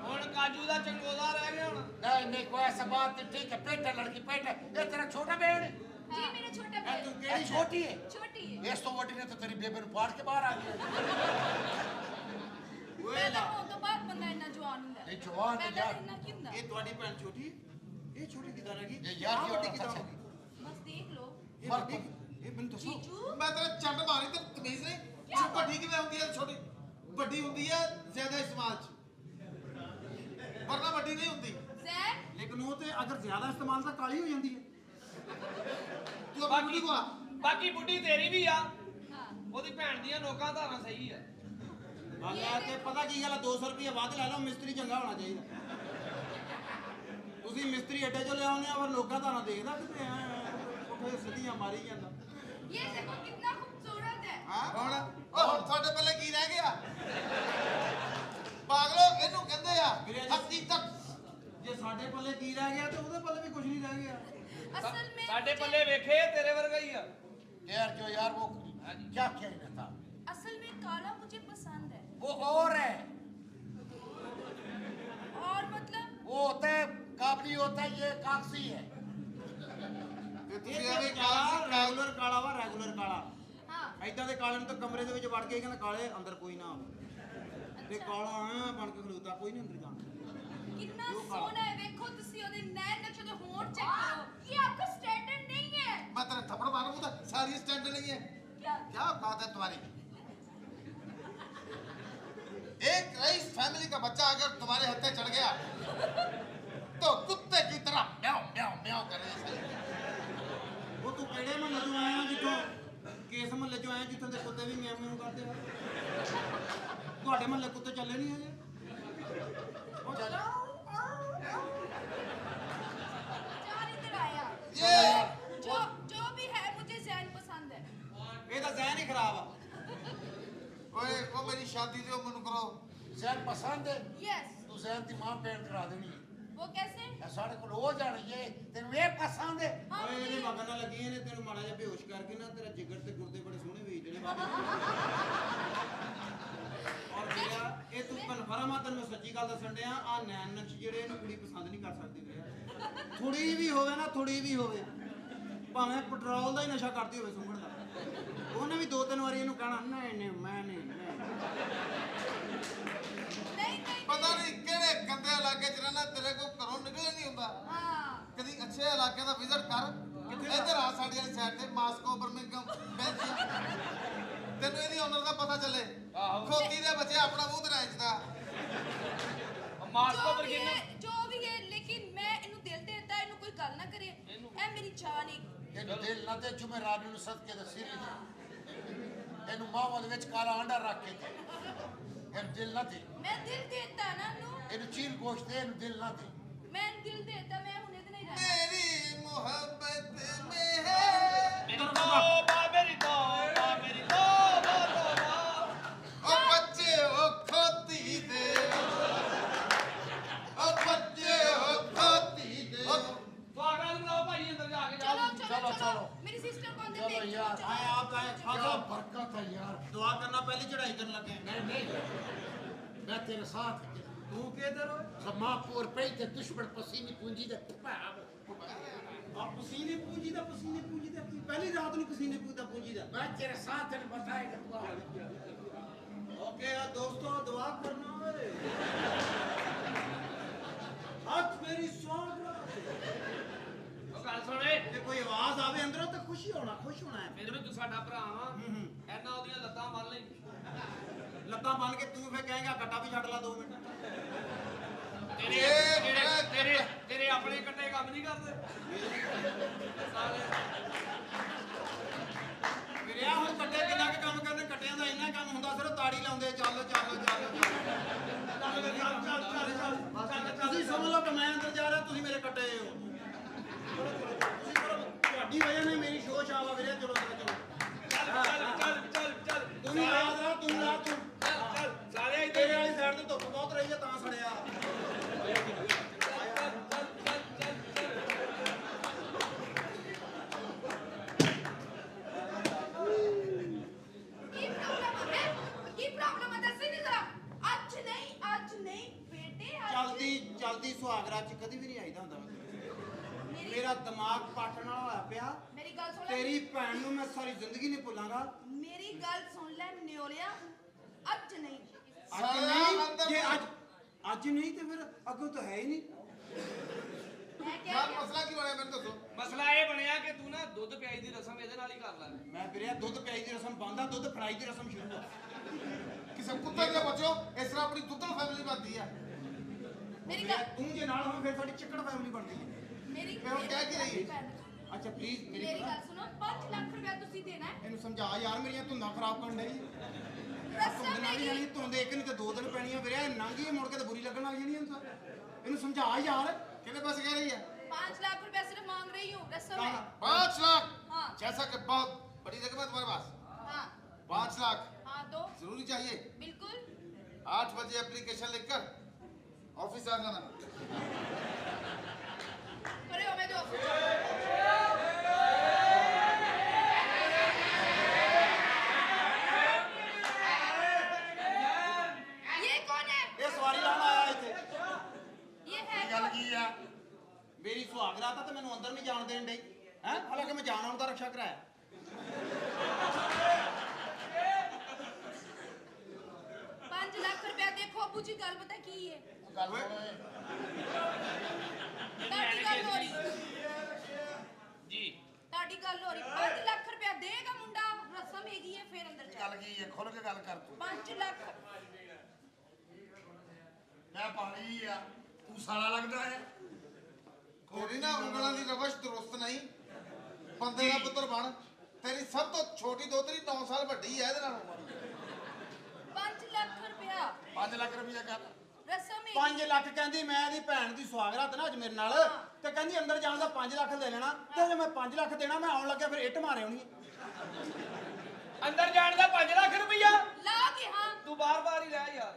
ਹੁਣ ਕਾਜੂ ਦਾ ਚੰਗੋਲਾ ਰਹਿ ਗਿਆ ਹੁਣ। नहीं कोई ऐसा बात नहीं। ठीक है, पेट है लड़की, पेट है। ये तेरा छोटा बहन है। जी मेरा छोटा तू भाई केड़ी छोटी है? छोटी है ये तो वटी ने तो तेरी बेबे ਨੂੰ फाड़ के बाहर आ गई। मैं तो वो तो बात बंदा इतना जवान ਹੁੰਦਾ नहीं जवान है यार। इतना ਕੀ ਹੁੰਦਾ ये ਤੁਹਾਡੀ ਭੈਣ ਛੋਟੀ ਇਹ ਛੋਟੀ ਕਿਦਾਂ ਰਹੀ? ये यार की ਵੱਡੀ ਕਿਦਾਂ ਹੋ ਗਈ? बस देख लो ਇਹ ਵੱਡੀ ਇਹ ਮੈਨੂੰ ਦੱਸੋ। जीजू ਮੈਂ ਤੇਰਾ ਚੱਟ ਮਾਰੀ ਤੇ ਤਮੀਜ਼ ਨਹੀਂ। ਜੋ ਵੱਡੀ ਕਿਵੇਂ ਹੁੰਦੀ ਹੈ ਛੋਟੀ ਵੱਡੀ ਹੁੰਦੀ ਹੈ ਜ਼ਿਆਦਾ ਇਸਤੇਮਾਲ ਚ, ਵਰਨਾ ਵੱਡੀ ਨਹੀਂ ਹੁੰਦੀ। जैन लेकिन वो तो अगर ज्यादा इस्तेमाल ਤਾਂ ਕਾਲੀ ਹੋ ਜਾਂਦੀ ਹੈ। ਤੂੰ ਆਪਣੀ ਬੁੱਢੀ ਕੋ ਆ। ਬਾਕੀ ਬੁੱਢੀ ਤੇਰੀ ਵੀ ਆ। हां ਉਹਦੀ ਭੈਣ ਦੀਆਂ ਨੋਕਾਂ ਧਾਰਾਂ ਸਹੀ ਆ। ਆ ਲੈ ਕੇ ਪਤਾ ਕੀ ਗੱਲ ਆ 200 ਰੁਪਏ ਵੱਧ ਲੈ ਲਓ ਮਿਸਤਰੀ ਚੰਗਾ ਹੋਣਾ ਚਾਹੀਦਾ ਤੁਸੀਂ ਮਿਸਤਰੀ ਅੱਡੇ ਚੋਂ ਲਿਆਉਂਦੇ ਆ ਪਰ ਲੋਕਾਂ ਦਾ ਨਾ ਦੇਖਦਾ ਕਿਤੇ ਉੱਥੇ ਸਿੱਧੀਆਂ ਮਾਰੀ ਜਾਂਦਾ ये देखो कितना खूबसूरत है ਹਾਂ ਹੁਣ ਉਹ ਹੁਣ ਤੁਹਾਡੇ ਪੱਲੇ ਕੀ ਰਹਿ ਗਿਆ ਪਾਗਲੋ ਇਹਨੂੰ ਕਹਿੰਦੇ ਆ ਹਕੀਕਤ ਜੇ ਸਾਡੇ ਪੱਲੇ ਕੀ ਰਹਿ ਗਿਆ ਤੇ ਉਹਦੇ ਪੱਲੇ ਵੀ ਕੁਝ ਨਹੀਂ ਰਹਿ ਗਿਆ असल में ਸਾਡੇ ਪੱਲੇ ਵੇਖੇ ਤੇਰੇ ਵਰਗਾ ਹੀ ਆ यार जो यार वो क्या क्या ही था असल में काला मुझे पसंद है वो और है और मतलब वो होता है काबली होता है ये कागजी है ਤੇ ਤੁਸੀਂ ਇਹ ਐਵੇਂ ਕਾਲਾ ਰੈਗੂਲਰ ਕਾਲਾ ਵਾ ਰੈਗੂਲਰ ਕਾਲਾ हाँ ਐਦਾਂ ਦੇ ਕਾਲੇ ਨੂੰ ਤਾਂ ਕਮਰੇ ਦੇ ਵਿੱਚ ਵੜ ਕੇ ਕਹਿੰਦਾ ਕਾਲੇ ਅੰਦਰ ਕੋਈ ਨਾ ਆਵੇ ਤੇ ਕਾਲਾ ਐ ਬਣ ਕੇ ਖਲੋਤਾ ਕੋਈ ਨਹੀਂ ਅੰਦਰ ਜਾਣਾ कितना सोना है देखो तुसी ओदे नैन नक्शे दे होंठ चेक करो ये आपका स्टैंडर्ड नहीं है मैं तेरे थप्पड़ मारूंगा तो सारी स्टैंडर्ड नहीं है क्या क्या बात है तुम्हारी एक रईस फैमिली का बच्चा अगर तुम्हारे हत्थे चढ़ गया तो कुत्ते की तरह म्याऊं म्याऊं म्याऊं कर रहे ਉਹ ਤੂੰ ਕਿਹੜੇ ਮਹੱਲੇ ਚੋਂ ਆਇਆ ਜਿੱਥੋਂ ਕੇਸ ਮਹੱਲੇ ਚੋਂ ਆਇਆ ਜਿੱਥੋਂ ਦੇ ਕੁੱਤੇ ਵੀ ਮਿਆਉਂ ਮਿਆਉਂ ਕਰਦੇ ਆ ਤੁਹਾਡੇ ਮਹੱਲੇ ਕੁੱਤੇ ਚੱਲੇ ਨਹੀਂ ਹਜੇ ਉਹ ਚੱਲ चार इधर आया ये जो जो भी है मुझे जैन पसंद है ਇਹ ਤਾਂ ਜ਼ਹਿਨ ਹੀ ਖਰਾਬ ਆ ओए वो मेरी शादी जो मन करो जैन पसंद है यस तू जैन दी मां पैर करा देनी है वो कैसे साढ़े को हो जाना ये तेन वे पसंद है हाँ ਓਏ ਇਹਦੇ मुझे ਮਗਰ ਨਾਲ ਲੱਗੀ ਇਹਨੇ ਤੈਨੂੰ ਮਾੜਾ ਜਿਹਾ ਬੇਹੋਸ਼ ਕਰਕੇ ਨਾ ਤੇਰਾ ਜਿਗਰ ਤੇ ਗੁਰਦੇ ਬੜੇ ਸੋਹਣੇ ਵੇਚ ਦੇਣੇ ਬਾਬਾ ਔਰ ਮੇਰਾ ਇਹ ਤੂੰ ਕਨਫਰਮ ਆ ਤੈਨੂੰ ਮੈਂ ਸੱਚੀ ਗੱਲ ਦੱਸਣ ਡਿਆ ਆ ਨੈਣ ਨਕਸ਼ ਜਿਹੜੇ ਇਹਨੂੰ ਕੁੜੀ ਪਸੰਦ ਨਹੀਂ ਕਰ ਸਕਦੀ ਵੀਰੇ ਥੋੜੀ ਵੀ ਹੋਵੇ ਨਾ ਥੋੜੀ ਵੀ ਹੋਵੇ ਭਾਵੇਂ ਪੈਟਰੋਲ ਦਾ ਹੀ ਨਸ਼ਾ ਕਰਦੀ ਹੋਵੇ ਸੁੰਘਣ ਦਾ ਉਹਨੇ ਵੀ 2-3 ਵਾਰੀ ਇਹਨੂੰ ਕਹਿਣਾ ਨਹੀਂ ਨਹੀਂ ਮੈਂ ਨਹੀਂ नहीं नहीं पता नहीं केड़े गंदे इलाके च रहना तेरे को घरों निकले नहीं हुंदा हाँ कदी अच्छे इलाके दा विजिट कर इधर आ साडी वाली साइड ते मास्को बर्मिंघम बेल्जियम तेनू ਇਹਦੀ ਓਨਰ ਦਾ ਪਤਾ ਚੱਲੇ ਆਹੋ। ਖੋਤੀ ਦੇ ਬੱਚੇ ਆਪਣਾ ਮੂੰਹ ਤੇ ਰਾਜਦਾ ਮਾਸਕੋ जो ਪਰ भी ਕਿੰਨਾ है जो भी है लेकिन मैं इनु दिल देता इनु कोई गल ना करे ए मेरी जान है ਇਹਨੂੰ ਦਿਲ ਨਾ ਤੇ ਜੁਮੇ ਰਾਤ ਨੂੰ ਸਦਕੇ ਦਾ ਸਿਰ ਦੇ ਇਹਨੂੰ ਮਾਵਾਂ ਦੇ ਵਿੱਚ ਕਾਲਾ ਆਂਡਾ ਰੱਖ ਕੇ ਦੇ ਇਹਨੂੰ ਦਿਲ ਨਾ ਦੇ मैं दिल देता ना नु ਇਹਨੂੰ ਚੀਲ ਗੋਸ਼ਤ ਦੇ ਇਹਨੂੰ ਦਿਲ ਨਾ ਦੇ मैं दिल देता मैं हुने तो नहीं रहना ਮੇਰੀ ਮੁਹੱਬਤ में है ਮੇਰੀ ਤੋਬਾ ਮੇਰੀ ਤੋਬਾ ਮੇਰੀ ਤੋਬਾ ਤੋਬਾ ओ बच्चे ओ खोती दे ओ बच्चे ओ खोती दे ਸਵਾਗਤ ਕਰਾਓ ਭਾਈ ਅੰਦਰ ਜਾ ਕੇ चलो ਜਾਓ चलो चलो, चलो चलो। मेरी सिस्टर को अंदर चलो देख लो, यार, चलो। ਆਏ ਆਪ ਆਏ क्या ਖਾਸਾ बरकत है यार ਦੁਆ ਕਰਨਾ ਪਹਿਲੀ ਚੜਾਈ ਕਰਨ ਲੱਗੇ नहीं नहीं मैं तेरे साथ हूं। ਤੂੰ ਕਿਧਰ ਓਏ समापुर पे ते दुश्मन पसीनी पूंजी दे ਆ ਪਸੀਨੇ ਪੂੰਜੀ ਦਾ ਕੀ ਪਹਿਲੀ ਰਾਤ ਨੂੰ ਪਸੀਨੇ ਪੂੰਜੀ ਦਾ मैं तेरे साथ तेरे बताएगा तू ਓਕੇ ਆ ਦੋਸਤੋ ਦੁਆ ਕਰਨਾ ਓਏ ਅੱਜ ਮੇਰੀ ਸੌਂਗ ਉਹ ਗੱਲ ਸੁਣੇ ਤੇ ਕੋਈ ਆਵਾਜ਼ ਆਵੇ ਅੰਦਰੋਂ ਤਾਂ ਖੁਸ਼ ਹੋਣਾ ਹੈ ਮੈਨੂੰ ਤੂੰ ਸਾਡਾ ਭਰਾ ਵਾ ਐਨਾ ਉਹਦੀਆਂ ਲੱਤਾਂ ਬੰਨ ਲਈ ਲੱਤਾਂ ਬੰਨ ਕੇ ਤੂੰ ਫੇਰ ਕਹੇਗਾ ਗੱਟਾ ਵੀ ਛੱਡ ਲਾ 2 ਮਿੰਟ ਤੇਰੇ ਆਪਣੇ ਕੱਟੇ ਕੰਮ ਨਹੀਂ ਕਰਦੇ ਸਾਲੇ ਵੀਰਿਆ ਹੁਣ ਕੱਟੇ ਕਿੰਨਾ ਕੁ ਕੰਮ ਕਰਦੇ ਕੱਟਿਆਂ ਦਾ ਇੰਨਾ ਕੰਮ ਹੁੰਦਾ ਸਿਰਫ ਤਾੜੀ ਲਾਉਂਦੇ ਚੱਲ ਤੁਸੀਂ ਸਮਝ ਲਓ ਕਿ ਮੈਂ ਅੰਦਰ ਜਾ ਰਿਹਾ ਤੁਸੀਂ ਮੇਰੇ ਕੱਟੇ ਹੋ ਤੁਸੀਂ ਕਰੋ, ਤੁਹਾਡੀ ਵਜ੍ਹਾ ਨਾਲ ਮੇਰੀ ਸ਼ੋਅ ਸ਼ਾਵਾ ਵੀਰੇ ਚਲੋ ਚੱਲ ਤੂੰ ਵੀ ਯਾਦ ਰਾ ਤੂੰ ਸਾਰੇ ਤੇਰੇ ਵਾਲੀ ਸਾਈਡ ਤੇ ਧੁੱਪ ਬਹੁਤ ਰਹੀ ਹੈ ਤਾਂ ਸੜਿਆ ये प्रॉब्लम है दस नहीं जरा आज नहीं बेटे ਚਲਦੀ ਸੁਹਾਗਰਾ ਚ ਕਦੀ ਵੀ ਨਹੀਂ ਆਈਦਾ ਹੁੰਦਾ मेरी ਮੇਰਾ ਦਿਮਾਗ ਪਾਟਣ ਵਾਲਾ ਹੋਇਆ ਪਿਆ मेरी गल सुन ले ਤੇਰੀ ਭੈਣ ਨੂੰ ਮੈਂ ਸਾਰੀ ਜ਼ਿੰਦਗੀ ਨਹੀਂ ਭੁੱਲਾਂਗਾ मेरी गल सुन ले न्योलिया आज नहीं ਅੱਜ ਨਹੀਂ ਜੇ ਅੱਜ ਨਹੀਂ ਤੇ ਫਿਰ ਅੱਗੋਂ ਤਾਂ ਹੈ ਹੀ ਨਹੀਂ मैं क्या ਯਾਰ ਮਸਲਾ ਕੀ ਬਣਿਆ ਮੈਨੂੰ ਦੱਸੋ ਮਸਲਾ ਇਹ ਬਣਿਆ ਕਿ ਤੂੰ ਨਾ ਦੁੱਧ ਪਿਆਈ ਦੀ ਰਸਮ ਇਹਦੇ ਨਾਲ ਹੀ ਕਰ ਲੈ ਮੈਂ ਵੀਰੇ ਦੁੱਧ ਪਿਆਈ ਦੀ ਰਸਮ ਬੰਦਾ ਦੁੱਧ ਫੜਾਈ ਦੀ ਰਸਮ ਸ਼ੁਰੂ ਆ ਕਿਸੇ ਕੁੱਤੇ ਦੇ ਬੱਚੋ ਇਸ ਤਰ੍ਹਾਂ ਆਪਣੀ ਦੁੱਧਣ ਫੈਮਿਲੀ ਬਣਦੀ ਆ मेरी ਵੀਰੇ, गल ਤੂੰ ਜੇ ਨਾਲ ਹੋਵੇਂ ਫਿਰ ਸਾਡੀ ਚਿੱਕੜ ਫੈਮਿਲੀ ਬਣਦੀ ਹੈ मेरी मैं वो क्या कह रही है? ਅੱਛਾ ਪਲੀਜ਼ ਮੇਰੀ ਗੱਲ ਸੁਣੋ 5 ਲੱਖ ਰੁਪਏ ਤੁਸੀਂ ਦੇਣਾ ਹੈ ਇਹਨੂੰ ਸਮਝਾ ਯਾਰ ਮੇਰੀਆਂ ਧੁੰਦਾਂ ਖਰਾਬ ਕਰਨ ਡਈ ਰਸਮ ਧੁੰਦ ਨਾਲ ਹੀ ਹੈਗੀ ਜਾਣੀ ਧੁੰਦ ਇੱਕ ਨਹੀਂ ਤੇ 2 ਦਿਨ ਪੈਣੀਆਂ ਵੀਰੇ ਨੰਗੀ ਮੁੜ ਕੇ ਤੇ ਬੁਰੀ ਲੱਗਣ ਲੱਗ ਜਾਣੀ ਇਹਨੂੰ ਇਹਨੂੰ ਸਮਝਾ ਯਾਰ कितने पैसे कह रही है 5 लाख रुपए सिर्फ मांग रही हूँ रसम है 5 लाख हाँ जैसा कि बहुत बड़ी रकम है तुम्हारे पास हाँ 5 लाख हाँ दो जरूरी चाहिए बिल्कुल 8 बजे एप्लीकेशन लिखकर ऑफिस आ जाना खड़े हो मैं दो ये कौन है ਇਹ ਸਵਾਰੀ ਲਾਉਣ ਆਇਆ ਇੱਥੇ ये है ਗੱਲ कौन? ਕੀ ਆ ਮੇਰੀ ਸੁਹਾਗ ਰਾਤ ਆ ਤੇ ਮੈਨੂੰ ਅੰਦਰ ਨਹੀਂ ਜਾਣ ਦੇਣ ਡਈ ਹੈ ਹਾਲਾਂਕਿ ਮੈਂ ਜਾਣ ਆਉਣ ਦਾ ਰਕਸ਼ਾ ਕਰਾਇਆ 5 लाख रुपया देखो अबू जी गल पता की है ਗੱਲ ਸੁਣੋ ताड़ी गल हो रही ਜੀ ताड़ी गल हो रही 5 लाख रुपया देगा मुंडा रसम हैगी है फिर अंदर ਗੱਲ ਕੀ ਹੈ ਖੁੱਲ ਕੇ ਗੱਲ ਕਰ ਤੂੰ 5 लाख ਮੈਂ ਪਾਣੀ ਆ ਤੂੰ ਸਾਲਾ ਲੱਗਦਾ ਹੈ ਕੋਈ ਨਾ ਉਂਗਲਾਂ ਦੀ ਰਵਸ਼ ਦਰੁਸਤ ਨਹੀਂ ਬੰਦੇ ਦਾ ਪੁੱਤਰ ਬਣ ਤੇਰੀ ਸਭ ਤੋਂ ਛੋਟੀ ਦੋਤਰੀ 9 ਸਾਲ ਵੱਡੀ ਹੈ ਇਹਦੇ ਨਾਲੋਂ 5 लाख रुपया 5 ਲੱਖ ਰੁਪਇਆ ਕਰ रसम है 5 ਲੱਖ ਕਹਿੰਦੀ ਮੈਂ ਇਹਦੀ ਭੈਣ ਦੀ ਸੁਹਾਗ ਰਾਤ ਨਾ ਅੱਜ ਮੇਰੇ ਨਾਲ ਤੇ ਕਹਿੰਦੀ ਅੰਦਰ ਜਾਣ ਦਾ 5 ਲੱਖ ਦੇ ਲੈਣਾ ਤੇ ਜੇ ਮੈਂ 5 ਲੱਖ ਦੇਣਾ ਮੈਂ ਆਉਣ ਲੱਗਿਆ ਫਿਰ ਇੱਟ ਮਾਰੇ ਹੋਣੀ ਅੰਦਰ ਜਾਣ ਦਾ 5 ਲੱਖ ਰੁਪਈਆ ला के हाँ ਤੂੰ ਬਾਰ-ਬਾਰ ਹੀ ਰਹਿ ਯਾਰ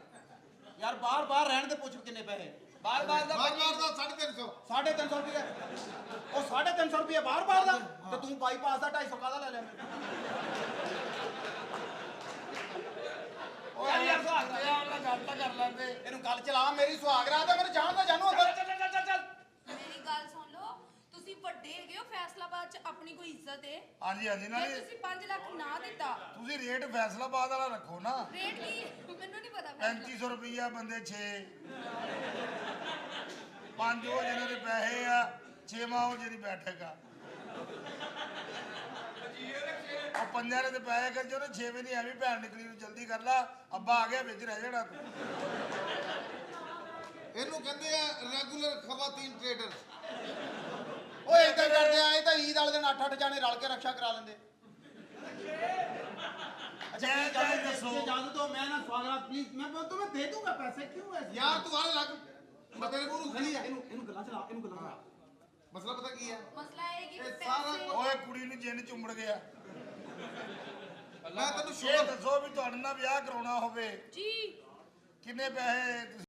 ਯਾਰ ਬਾਹਰ ਰਹਿਣ ਦੇ ਪੁੱਛ ਕਿੰਨੇ ਪੈਸੇ ਬਾਰ-ਬਾਰ ਦਾ ਬਾਰ ਬਾਰ ਦਾ 350 350 ਰੁਪਏ ਉਹ 350 ਰੁਪਏ ਬਾਹਰ ਦਾ ਤੇ ਤੂੰ ਬਾਈਪਾਸ ਦਾ 250 ਕਾਹਦਾ ਲੈ ਲਿਆ ਚੱਲ ਯਾਰ ਸੁਹਾਗ ਤੇ ਆਉਣਾ ਗੱਲ ਤਾਂ ਕਰ ਲੈਂਦੇ ਇਹਨੂੰ ਗੱਲ ਚਲਾ ਮੇਰੀ ਸੁਹਾਗ ਰਾਤ ਹੈ ਮੇਰੇ ਜਾਣ ਦਾ ਜਾਨੂ ਅੰਦਰ ਚੱਲ मेरी गल सुन लो ਤੁਸੀਂ ਵੱਡੇ ਹੈਗੇ ਹੋ ਫੈਸਲਾਬਾਦ ਚ ਆਪਣੀ ਕੋਈ ਇੱਜ਼ਤ ਹੈ ਹਾਂਜੀ ਹਾਂਜੀ ਜੇ ਨਾਲੇ ਤੁਸੀਂ 5 ਲੱਖ ਨਾ ਦਿੱਤਾ ਤੁਸੀਂ ਰੇਟ ਫੈਸਲਾਬਾਦ ਵਾਲਾ ਰੱਖੋ ਨਾ ਰੇਟ ਕੀ ਹੈ? ਮੈਨੂੰ ਨਹੀਂ ਪਤਾ 3500 ਰੁਪਈਆ ਬੰਦੇ 6 5 ਉਹ ਜਿਹਨਾਂ ਦੇ ਪੈਸੇ ਆ 6ਵਾਂ ਉਹ ਜਿਹੜੀ ਬੈਠਕ ਆ ਉਹ ਪੰਜਾਂ ਦੇ ਪੈਸੇ ਕਰ ਜੋ 6ਵੇਂ ਦੀ ਐਵੇਂ ਭੈਣ ਨਿਕਲੀ ਨੂੰ ਜਲਦੀ ਕਰ ਲਾ ਅੱਬਾ ਆ ਗਿਆ ਵਿੱਚ ਰਹਿ ਜਾਣਾ ਤੂੰ ਇਹਨੂੰ ਕਹਿੰਦੇ ਆ ਰੈਗੂਲਰ ਖਵਾਤੀਨ ਟ੍ਰੇਡਰ ਓਏ ਇਦਾਂ ਕਰਦੇ ਆ ਇਹ ਤਾਂ ਈਦ ਵਾਲੇ ਦਿਨ 8-8 ਜਾਣੇ ਰਲ ਕੇ ਰਕਸ਼ਾ ਕਰਾ ਲੈਂਦੇ अच्छा जय जय दसो। इजाजत दो मैं ना स्वागत प्लीज मैं तुम्हें दे दूंगा पैसे क्यों ऐसे ਯਾਰ ਤੂੰ ਆਲੇ ਲੱਗ ਮਤਲਬ ਨੂੰ ਖਲੀ ਆ ਇਹਨੂੰ ਗੱਲਾਂ ਚਲਾ ਇਹਨੂੰ ਗੱਲਾਂ ਚਲਾ ਮਸਲਾ ਪਤਾ ਕੀ ਆ ਮਸਲਾ ਇਹ ਕਿ ਇਹ ਸਾਰਾ ਪੈਸੇ ਓਏ ਕੁੜੀ ਨੂੰ ਜਿੰਨ ਚੁੰਮੜ ਗਿਆ ਮੈਂ ਤੈਨੂੰ ਸ਼ੇਰ ਦੱਸੋ ਵੀ ਤੁਹਾਡੇ ਨਾਲ ਵਿਆਹ ਕਰਾਉਣਾ ਹੋਵੇ ਜੀ ਕਿੰਨੇ ਪੈਸੇ ਤੁਸੀਂ